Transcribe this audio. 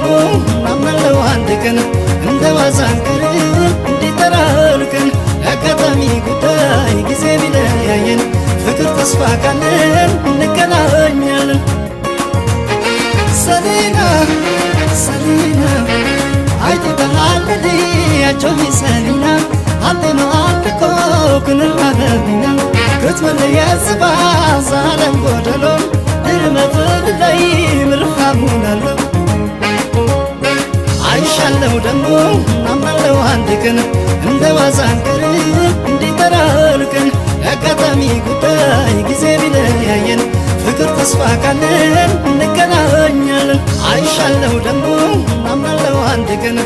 ደሞ አምናለው አንድ ቀን እንደ ዋዛንከር እንዲጠራልከን አጋጣሚ ጉዳይ ጊዜ ቢለያየን ፍቅር ተስፋ ካለን እንገናኛለን። ሰሊና ሰሊና አይተሃል ያቸው ሰሊና አለና አልኮ ኩንራበና ክትመለየ ዝባ ዛለም ጎደሎ ድርመት ላይ ምርሃሙናለ አይሻለው ደሞ አምናለው አንድ ቀን እንደ ዋዛንከር እንዲጠራልከን አጋጣሚ ጉዳይ ጊዜ ቢለያየን ፍቅር ተስፋ ካለን እንገናኛለን። አይሻለው ደሞ አምናለው አንድ ቀን